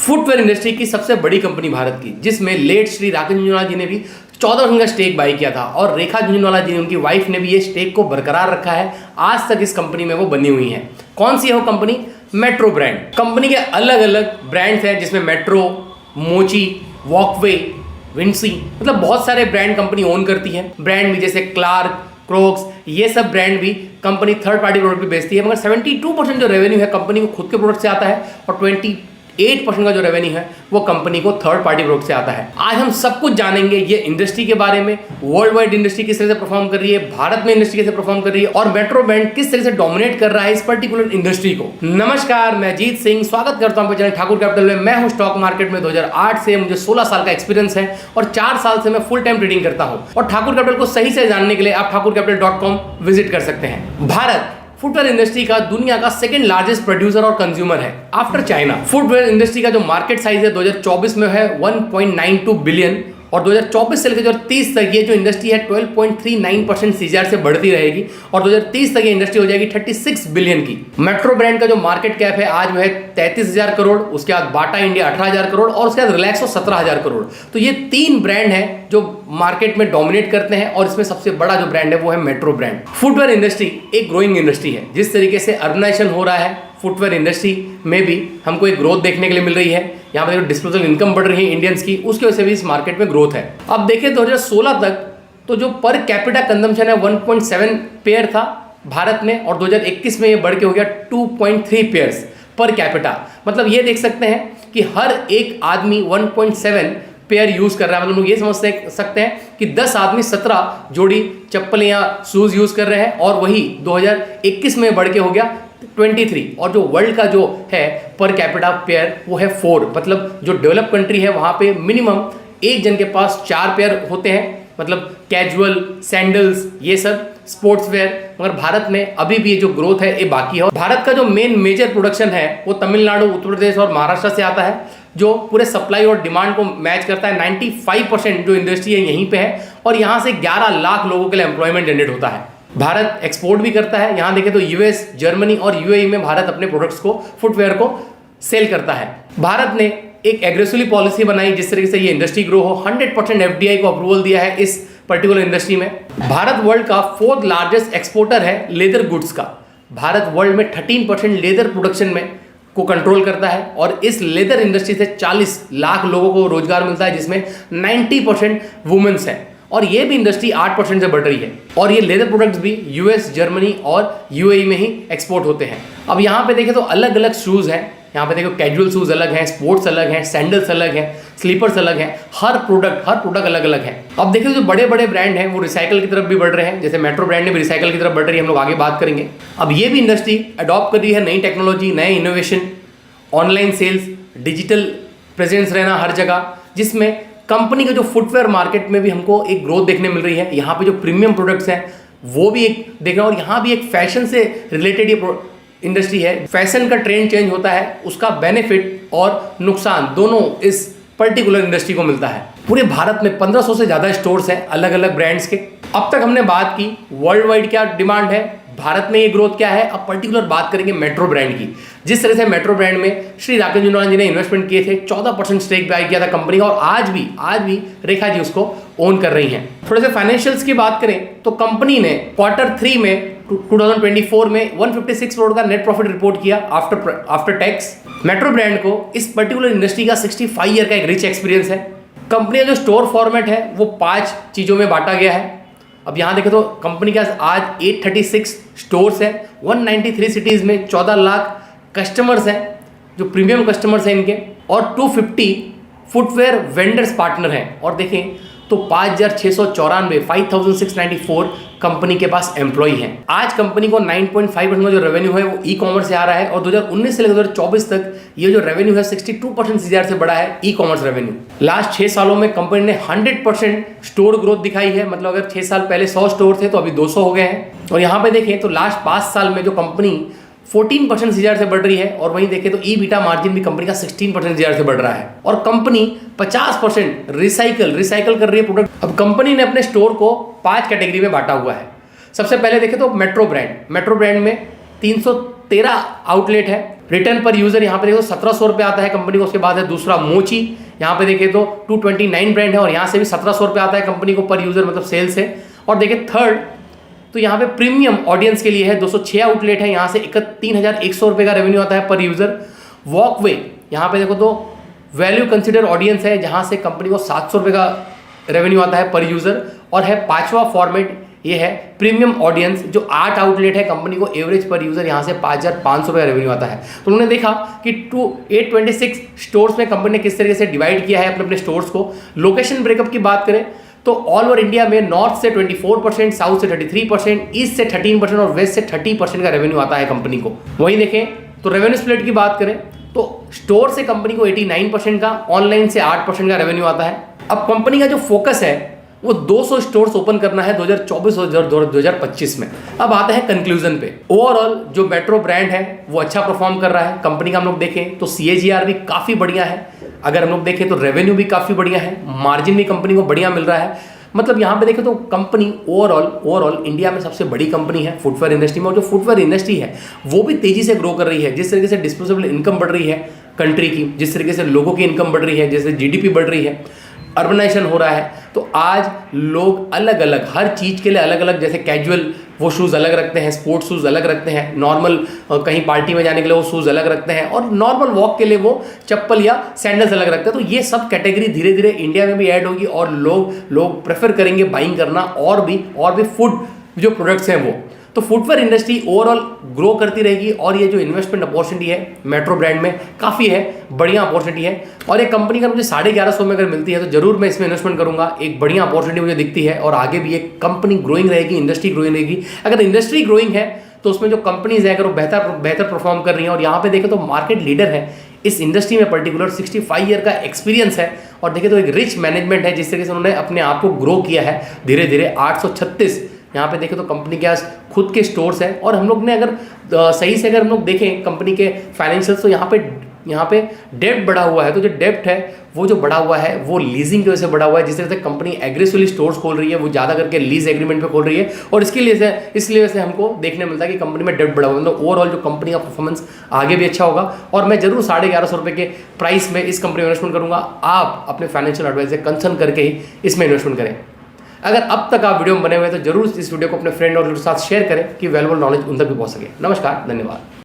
Footwear industry की सबसे बड़ी कंपनी भारत की, जिसमें लेट श्री राकेश झुंझुनवाला जी ने भी 14% का स्टेक बाई किया था और रेखा झुंझुनवाला जी, उनकी वाइफ ने भी ये स्टेक को बरकरार रखा है। आज तक इस कंपनी में वो बनी हुई हैं। कौन सी है वो कंपनी? Metro brand. कंपनी के अलग अलग ब्रांड्स हैं, जिसमें मेट्रो, मोची, वॉकवे, विंसी, मतलब बहुत सारे ब्रांड कंपनी ओन करती है। ब्रांड भी जैसे क्लार्क, क्रोक्स, ये सब ब्रांड भी कंपनी थर्ड पार्टी प्रोडक्ट भी बेचती है। मगर 72% जो रेवेन्यू है कंपनी को खुद के प्रोडक्ट से आता है और 28% का जो रेवेन्यू है वो कंपनी को थर्ड पार्टी प्रोडक्ट से आता है। आज हम सब कुछ जानेंगे ये इंडस्ट्री के बारे में, वर्ल्ड वाइड इंडस्ट्री किस तरह से परफॉर्म कर रही है, भारत में इंडस्ट्री कैसे परफॉर्म कर रही है और मेट्रो ब्रांड किस तरह से डोमिनेट कर रहा है इस पर्टिकुलर इंडस्ट्री को। नमस्कार, मैं जीत सिंह स्वागत करता हूं चैनल ठाकुर कैपिटल में। मैं हूं स्टॉक मार्केट में 2008 से, मुझे 16 साल का एक्सपीरियंस है और 4 साल से मैं फुल टाइम ट्रेडिंग करता हूं। और ठाकुर कैपिटल को सही से जानने के लिए आप ठाकुरcapital.com विजिट कर सकते हैं। भारत फुटवेयर इंडस्ट्री का दुनिया का सेकंड लार्जेस्ट प्रोड्यूसर और कंज्यूमर है आफ्टर चाइना। फुटवेयर इंडस्ट्री का जो मार्केट साइज है 2024 में है 1.92 बिलियन और 2024 से लेकर 2030 तक ये जो इंडस्ट्री है 12.39% सीजीआर से बढ़ती रहेगी और 2030 तक ये इंडस्ट्री हो जाएगी 36 बिलियन की। मेट्रो ब्रांड का जो मार्केट कैप है आज वो है 33,000 करोड़, उसके बाद बाटा इंडिया 18,000 करोड़ और उसके बाद रिलैक्सो 17,000 करोड़। तो ये 3 ब्रांड हैं जो मार्केट में डोमिनेट करते हैं और इसमें सबसे बड़ा जो ब्रांड है वो है मेट्रो ब्रांड। फुटवेयर इंडस्ट्री एक ग्रोइंग इंडस्ट्री है। जिस तरीके से अर्बनाइजेशन हो रहा है फुटवेयर इंडस्ट्री में भी हमको एक ग्रोथ देखने के लिए मिल रही है। यहाँ पर डिस्पोजल इनकम बढ़ रही है इंडियंस की, उसकी वजह से भी इस मार्केट में ग्रोथ है। अब देखिए 2016 तक तो जो पर कैपिटा कंजम्पशन है 1.7 पेयर था भारत में और 2021 में ये बढ़ के हो गया 2.3 पेयर्स पर कैपिटा। मतलब ये देख सकते हैं कि हर एक आदमी 1.7 पेयर यूज कर रहा है। मतलब लोग ये समझ सकते हैं कि 10 आदमी 17 जोड़ी चप्पल या शूज यूज कर रहे हैं और वही 2021 में बढ़ के हो गया 23। और जो वर्ल्ड का जो है पर कैपिटा पेयर वो है 4। मतलब जो डेवलप कंट्री है वहाँ पे मिनिमम एक जन के पास 4 पेयर होते हैं, मतलब कैजुअल, सैंडल्स, ये सब स्पोर्ट्स वेयर। मगर भारत में अभी भी ये जो ग्रोथ है ये बाकी है। और भारत का जो मेन मेजर प्रोडक्शन है वो तमिलनाडु, उत्तर प्रदेश और महाराष्ट्र से आता है, जो पूरे सप्लाई और डिमांड को मैच करता है। 95% जो इंडस्ट्री है यहीं पे है और यहाँ से 11 लाख लोगों के लिए एम्प्लॉयमेंट जनरेट होता है। भारत एक्सपोर्ट भी करता है। यहाँ देखें तो यूएस, जर्मनी और यूएई में भारत अपने प्रोडक्ट्स को, फुटवेयर को सेल करता है। भारत ने एक एग्रेसिवली पॉलिसी बनाई जिस तरीके से ये इंडस्ट्री ग्रो हो। 100% एफडीआई को अप्रूवल दिया है इस पर्टिकुलर इंडस्ट्री में। भारत वर्ल्ड का 4th लार्जेस्ट एक्सपोर्टर है लेदर गुड्स का। भारत वर्ल्ड में 13% लेदर प्रोडक्शन में को कंट्रोल करता है और इस लेदर इंडस्ट्री से 40 लाख लोगों को रोजगार मिलता है, जिसमें 90% वुमेन्स हैं। और ये भी इंडस्ट्री 8% से बढ़ रही है और ये लेदर प्रोडक्ट्स भी यूएस, जर्मनी और यूएई में ही एक्सपोर्ट होते हैं। अब यहाँ पे देखें तो अलग अलग शूज़ हैं। यहाँ पे देखो कैजुअल शूज़ अलग हैं, स्पोर्ट्स अलग हैं, सैंडल्स अलग हैं, स्लीपर्स अलग हैं। हर प्रोडक्ट अलग अलग है। अब देखिए जो बड़े बड़े ब्रांड हैं वो रिसाइकल की तरफ भी बढ़ रहे हैं, जैसे मेट्रो ब्रांड ने भी रिसाइकल की तरफ बढ़ रही है, हम लोग आगे बात करेंगे। अब ये भी इंडस्ट्री अडॉप्ट कर रही है नई टेक्नोलॉजी, नए innovation, online sales, digital presence रहना हर जगह, जिसमें कंपनी के जो फुटवेयर मार्केट में भी हमको एक ग्रोथ देखने मिल रही है। यहाँ पे जो प्रीमियम प्रोडक्ट्स हैं वो भी एक देख रहे हैं और यहाँ भी एक फैशन से रिलेटेड ये इंडस्ट्री है। फैशन का ट्रेंड चेंज होता है, उसका बेनिफिट और नुकसान दोनों इस पर्टिकुलर इंडस्ट्री को मिलता है। पूरे भारत में 1500 से ज़्यादा स्टोर्स हैं अलग अलग ब्रांड्स के। अब तक हमने बात की वर्ल्ड वाइड क्या डिमांड है, भारत में ये ग्रोथ क्या है। अब पर्टिकुलर बात करेंगे मेट्रो ब्रांड की। जिस तरह से मेट्रो ब्रांड में श्री राकेश झुंझुनवाला जी ने इन्वेस्टमेंट किए थे, 14% स्टेक बाय किया था कंपनी का और आज भी रेखा जी उसको ओन कर रही हैं। थोड़े से फाइनेंशियल्स की बात करें तो कंपनी ने Q3 में 2024 में 156 करोड़ का नेट प्रॉफिट रिपोर्ट किया आफ्टर टैक्स। मेट्रो ब्रांड को इस पर्टिकुलर इंडस्ट्री का 65 ईयर का एक रिच एक्सपीरियंस है। कंपनी का जो स्टोर फॉर्मेट है वो 5 चीज़ों में बांटा गया है। अब यहाँ देखें तो कंपनी के आज 836 स्टोर्स हैं, 193 सिटीज़ में 14 लाख कस्टमर्स हैं जो प्रीमियम कस्टमर्स हैं इनके, और 250 फुटवेयर वेंडर्स पार्टनर हैं। और देखें तो 5,694 कंपनी के पास एम्प्लॉय हैं। आज कंपनी को 9.5% का जो रेवेन्यू है वो ई कॉमर्स से आ रहा है और 2019 से लेकर 2024 तक ये जो रेवेन्यू है 62% सीजीआर से बढ़ा है ई कॉमर्स रेवेन्यू। लास्ट 6 सालों में कंपनी ने 100% स्टोर ग्रोथ दिखाई है। मतलब अगर 6 साल पहले 100 स्टोर थे तो अभी 200 हो गए हैं। और यहाँ पे देखें तो लास्ट 5 साल में जो कंपनी 14% सीजीआर से बढ़ रही है और वहीं देखें तो ईबीटा मार्जिन भी कंपनी का 16% सीजीआर से बढ़ रहा है और कंपनी 50% रिसाइकल कर रही है प्रोडक्ट। अब कंपनी ने अपने स्टोर को 5 कैटेगरी में बांटा हुआ है। सबसे पहले देखें तो मेट्रो ब्रांड में 13 आउटलेट है। रिटर्न पर यूजर यहाँ पे देखो 1700 रुपये आता है कंपनी को। उसके बाद है दूसरा मोची, यहाँ पे देखें तो 229 ब्रांड है और यहाँ से भी 1700 रुपये आता है कंपनी को पर यूजर, मतलब सेल से। और देखिए थर्ड तो यहाँ पे प्रीमियम ऑडियंस के लिए है 206 आउटलेट है, यहाँ से 31,100 रुपये का रेवेन्यू आता है पर यूजर। वॉकवे यहाँ पे देखो तो वैल्यू कंसिडर ऑडियंस है, जहाँ से कंपनी को 700 रुपये का रेवेन्यू आता है पर यूजर। और है पांचवा फॉर्मेट, ये है प्रीमियम ऑडियंस, जो 8 आउटलेट है, कंपनी को एवरेज पर यूजर यहाँ से 5,500 रुपये रेवेन्यू आता है। तो उन्होंने देखा कि 826 स्टोर्स में कंपनी ने किस तरीके से डिवाइड किया है अपने अपने स्टोर्स को। लोकेशन ब्रेकअप की बात करें तो ऑल ओवर इंडिया में नॉर्थ से 24%, साउथ से 33%, ईस्ट से 13% और वेस्ट से 30% का रेवेन्यू आता है कंपनी को। वहीं देखें तो रेवेन्यू स्प्लिट की बात करें तो स्टोर से कंपनी को 89% का, ऑनलाइन से 8% का रेवेन्यू आता है। अब कंपनी का जो फोकस है वो 200 स्टोर्स ओपन करना है 2024 और 2025 में। अब आते हैं कंक्लूजन पे। ओवरऑल जो मेट्रो ब्रांड है वो अच्छा परफॉर्म कर रहा है। कंपनी का हम लोग देखें तो CAGR भी काफ़ी बढ़िया है, अगर हम लोग देखें तो रेवेन्यू भी काफ़ी बढ़िया है, मार्जिन भी कंपनी को बढ़िया मिल रहा है। मतलब यहाँ पे देखें तो कंपनी ओवरऑल इंडिया में सबसे बड़ी कंपनी है फुटवेयर इंडस्ट्री में। और जो फुटवेयर इंडस्ट्री है वो भी तेज़ी से ग्रो कर रही है। जिस तरीके से डिस्पोजेबल इनकम बढ़ रही है कंट्री की, जिस तरीके से लोगों की इनकम बढ़ रही है, जैसे GDP बढ़ रही है, अर्बनाइजेशन हो रहा है, तो आज लोग अलग अलग हर चीज़ के लिए अलग अलग, जैसे कैजुअल वो शूज़ अलग रखते हैं, स्पोर्ट्स शूज़ अलग रखते हैं, नॉर्मल कहीं पार्टी में जाने के लिए वो शूज़ अलग रखते हैं, और नॉर्मल वॉक के लिए वो चप्पल या सैंडल्स अलग रखते हैं। तो ये सब कैटेगरी धीरे धीरे इंडिया में भी ऐड होगी और लोग प्रेफर करेंगे बाइंग करना और भी फूड जो प्रोडक्ट्स हैं वो। तो फुटवेयर इंडस्ट्री ओवरऑल ग्रो करती रहेगी और ये जो इन्वेस्टमेंट अपॉर्चुनिटी है मेट्रो ब्रांड में काफ़ी है, बढ़िया अपॉर्चुनिटी है। और एक कंपनी का मुझे 1150 में अगर मिलती है तो जरूर मैं इसमें इन्वेस्टमेंट करूंगा। एक बढ़िया अपॉर्चुनिटी मुझे दिखती है और आगे भी ये कंपनी ग्रोइंग रहेगी, इंडस्ट्री ग्रोइंग रहेगी। अगर इंडस्ट्री ग्रोइंग है तो उसमें जो कंपनीज है अगर वो बेहतर परफॉर्म कर रही हैं, और यहाँ पे देखें तो मार्केट लीडर है इस इंडस्ट्री में, पर्टिकुलर 65 ईयर का एक्सपीरियंस है, और देखें तो एक रिच मैनेजमेंट है जिस तरीके से उन्होंने अपने आप को ग्रो किया है धीरे धीरे। 836 यहाँ पे देखें तो कंपनी के पास खुद के स्टोर्स हैं। और हम लोग ने अगर सही से अगर हम लोग देखें कंपनी के फाइनेंशियल्स तो यहाँ पे डेब्ट बढ़ा हुआ है। तो जो डेब्ट है वो जो बढ़ा हुआ है वो लीजिंग की वजह से बढ़ा हुआ है, जिस तरह से कंपनी एग्रेसिवली स्टोर्स खोल रही है, वो ज़्यादा करके लीज एग्रीमेंट पे खोल रही है, और इसलिए वजह से हमको देखने मिलता है कि कंपनी में डेब्ट बढ़ा हुआ है। मतलब ओवरऑल जो कंपनी का परफॉर्मेंस आगे भी अच्छा होगा, और मैं जरूर 1150 रुपये के प्राइस में इस कंपनी में इन्वेस्टमेंट करूँगा। आप अपने फाइनेंशियल एडवाइजर से कंसल्ट करके ही इसमें इन्वेस्टमेंट करें। अगर अब तक आप वीडियो में बने हुए तो जरूर इस वीडियो को अपने फ्रेंड और साथ शेयर करें कि वैल्यूएबल नॉलेज उन तक भी पहुंच सके। नमस्कार, धन्यवाद।